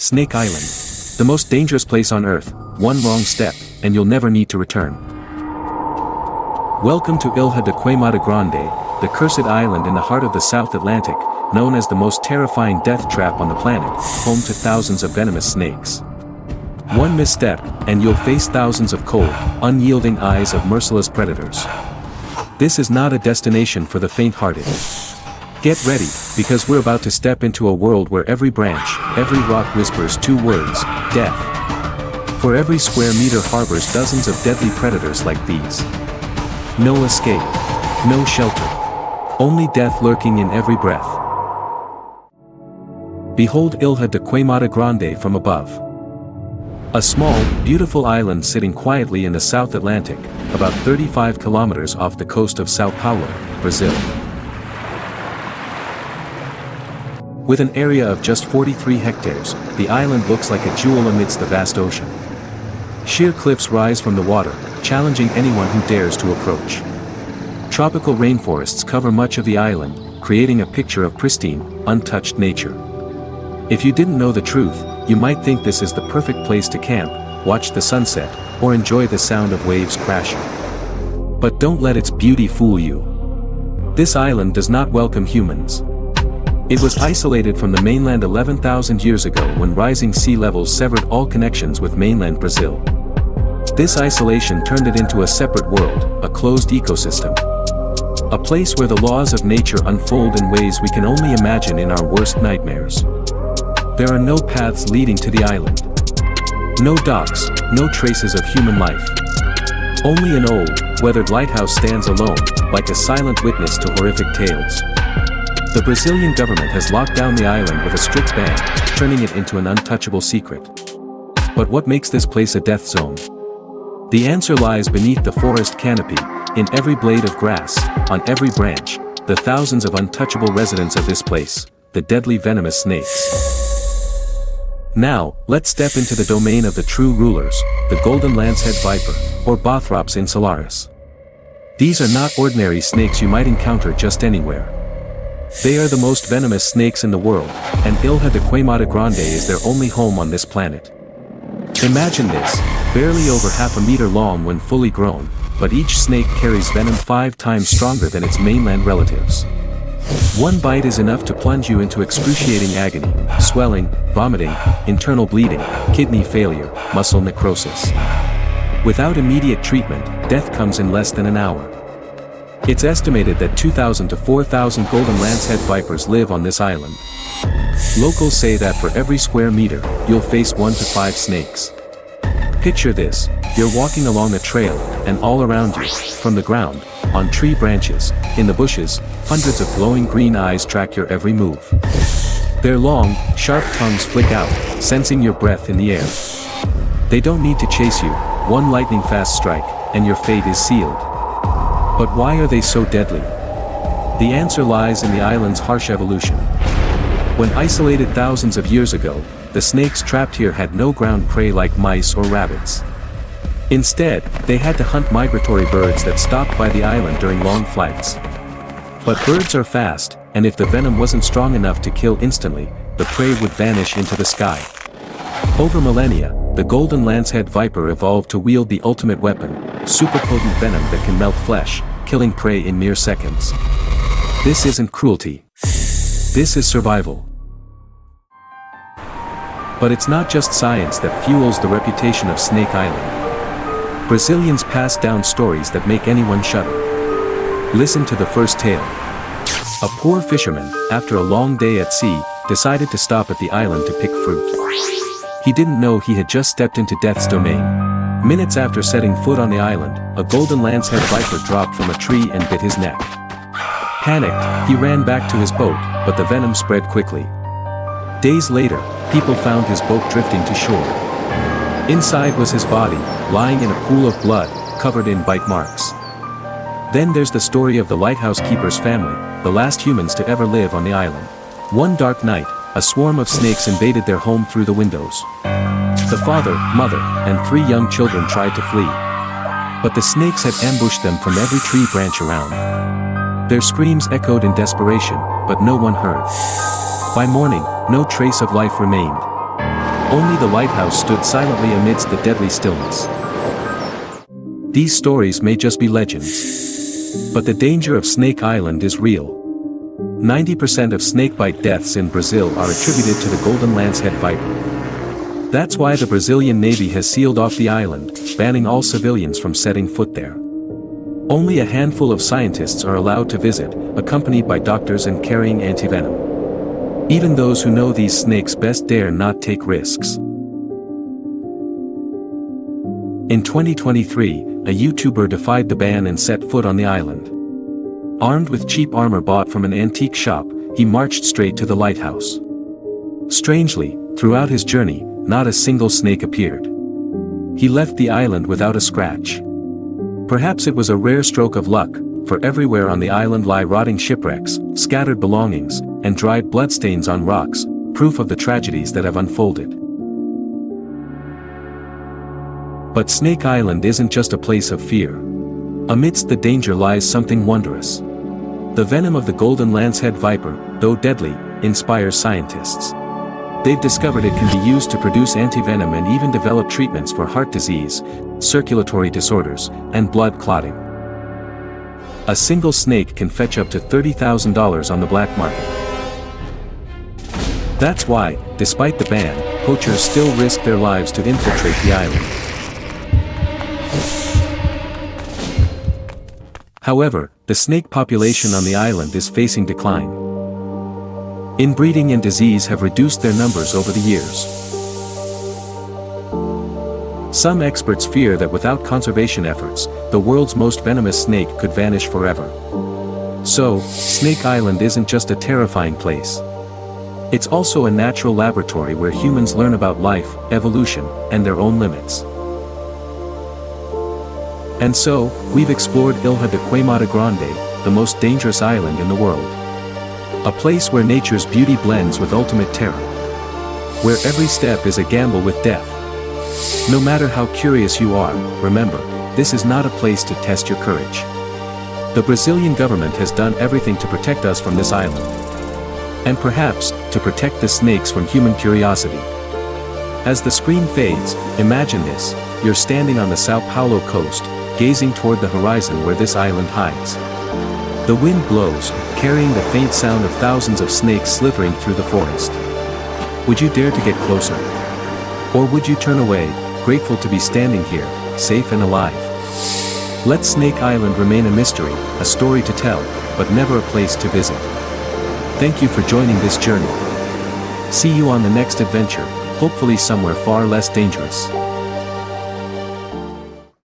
Snake Island. The most dangerous place on Earth, one wrong step, and you'll never need to return. Welcome to Ilha da Queimada Grande, the cursed island in the heart of the South Atlantic, known as the most terrifying death trap on the planet, home to thousands of venomous snakes. One misstep, and you'll face thousands of cold, unyielding eyes of merciless predators. This is not a destination for the faint-hearted. Get ready, because we're about to step into a world where every branch, every rock whispers two words, death. For every square meter harbors dozens of deadly predators like these. No escape. No shelter. Only death lurking in every breath. Behold Ilha da Queimada Grande from above. A small, beautiful island sitting quietly in the South Atlantic, about 35 kilometers off the coast of São Paulo, Brazil. With an area of just 43 hectares, the island looks like a jewel amidst the vast ocean. Sheer cliffs rise from the water, challenging anyone who dares to approach. Tropical rainforests cover much of the island, creating a picture of pristine, untouched nature. If you didn't know the truth, you might think this is the perfect place to camp, watch the sunset, or enjoy the sound of waves crashing. But don't let its beauty fool you. This island does not welcome humans. It was isolated from the mainland 11,000 years ago when rising sea levels severed all connections with mainland Brazil. This isolation turned it into a separate world, a closed ecosystem. A place where the laws of nature unfold in ways we can only imagine in our worst nightmares. There are no paths leading to the island. No docks, no traces of human life. Only an old, weathered lighthouse stands alone, like a silent witness to horrific tales. The Brazilian government has locked down the island with a strict ban, turning it into an untouchable secret. But what makes this place a death zone? The answer lies beneath the forest canopy, in every blade of grass, on every branch, the thousands of untouchable residents of this place, the deadly venomous snakes. Now, let's step into the domain of the true rulers, the golden lancehead viper, or Bothrops insularis. These are not ordinary snakes you might encounter just anywhere. They are the most venomous snakes in the world, and Ilha da Queimada Grande is their only home on this planet. Imagine this, barely over half a meter long when fully grown, but each snake carries venom 5 times stronger than its mainland relatives. One bite is enough to plunge you into excruciating agony, swelling, vomiting, internal bleeding, kidney failure, muscle necrosis. Without immediate treatment, death comes in less than an hour. It's estimated that 2,000 to 4,000 golden lancehead vipers live on this island. Locals say that for every square meter, you'll face 1 to 5 snakes. Picture this, you're walking along a trail, and all around you, from the ground, on tree branches, in the bushes, hundreds of glowing green eyes track your every move. Their long, sharp tongues flick out, sensing your breath in the air. They don't need to chase you, one lightning-fast strike, and your fate is sealed. But why are they so deadly? The answer lies in the island's harsh evolution. When isolated thousands of years ago, the snakes trapped here had no ground prey like mice or rabbits. Instead, they had to hunt migratory birds that stopped by the island during long flights. But birds are fast, and if the venom wasn't strong enough to kill instantly, the prey would vanish into the sky. Over millennia, the golden lancehead viper evolved to wield the ultimate weapon, superpotent venom that can melt flesh, killing prey in mere seconds. This isn't cruelty. This is survival. But it's not just science that fuels the reputation of Snake Island. Brazilians pass down stories that make anyone shudder. Listen to the first tale. A poor fisherman, after a long day at sea, decided to stop at the island to pick fruit. He didn't know he had just stepped into death's domain. Minutes after setting foot on the island, a golden lancehead viper dropped from a tree and bit his neck. Panicked, he ran back to his boat, but the venom spread quickly. Days later, people found his boat drifting to shore. Inside was his body, lying in a pool of blood, covered in bite marks. Then there's the story of the Lighthouse Keepers family, the last humans to ever live on the island. One dark night, a swarm of snakes invaded their home through the windows. The father, mother, and 3 young children tried to flee. But the snakes had ambushed them from every tree branch around. Their screams echoed in desperation, but no one heard. By morning, no trace of life remained. Only the lighthouse stood silently amidst the deadly stillness. These stories may just be legends. But the danger of Snake Island is real. 90% of snakebite deaths in Brazil are attributed to the golden lancehead viper. That's why the Brazilian Navy has sealed off the island, banning all civilians from setting foot there. Only a handful of scientists are allowed to visit, accompanied by doctors and carrying antivenom. Even those who know these snakes best dare not take risks. In 2023, a YouTuber defied the ban and set foot on the island. Armed with cheap armor bought from an antique shop, he marched straight to the lighthouse. Strangely, throughout his journey, not a single snake appeared. He left the island without a scratch. Perhaps it was a rare stroke of luck, for everywhere on the island lie rotting shipwrecks, scattered belongings, and dried bloodstains on rocks, proof of the tragedies that have unfolded. But Snake Island isn't just a place of fear. Amidst the danger lies something wondrous. The venom of the golden lancehead viper, though deadly, inspires scientists. They've discovered it can be used to produce antivenom and even develop treatments for heart disease, circulatory disorders, and blood clotting. A single snake can fetch up to $30,000 on the black market. That's why, despite the ban, poachers still risk their lives to infiltrate the island. However, the snake population on the island is facing decline. Inbreeding and disease have reduced their numbers over the years. Some experts fear that without conservation efforts, the world's most venomous snake could vanish forever. So, Snake Island isn't just a terrifying place. It's also a natural laboratory where humans learn about life, evolution, and their own limits. And so, we've explored Ilha da Queimada Grande, the most dangerous island in the world. A place where nature's beauty blends with ultimate terror. Where every step is a gamble with death. No matter how curious you are, remember, this is not a place to test your courage. The Brazilian government has done everything to protect us from this island. And perhaps, to protect the snakes from human curiosity. As the screen fades, imagine this: you're standing on the São Paulo coast, gazing toward the horizon where this island hides. The wind blows, carrying the faint sound of thousands of snakes slithering through the forest. Would you dare to get closer? Or would you turn away, grateful to be standing here, safe and alive? Let Snake Island remain a mystery, a story to tell, but never a place to visit. Thank you for joining this journey. See you on the next adventure, hopefully somewhere far less dangerous.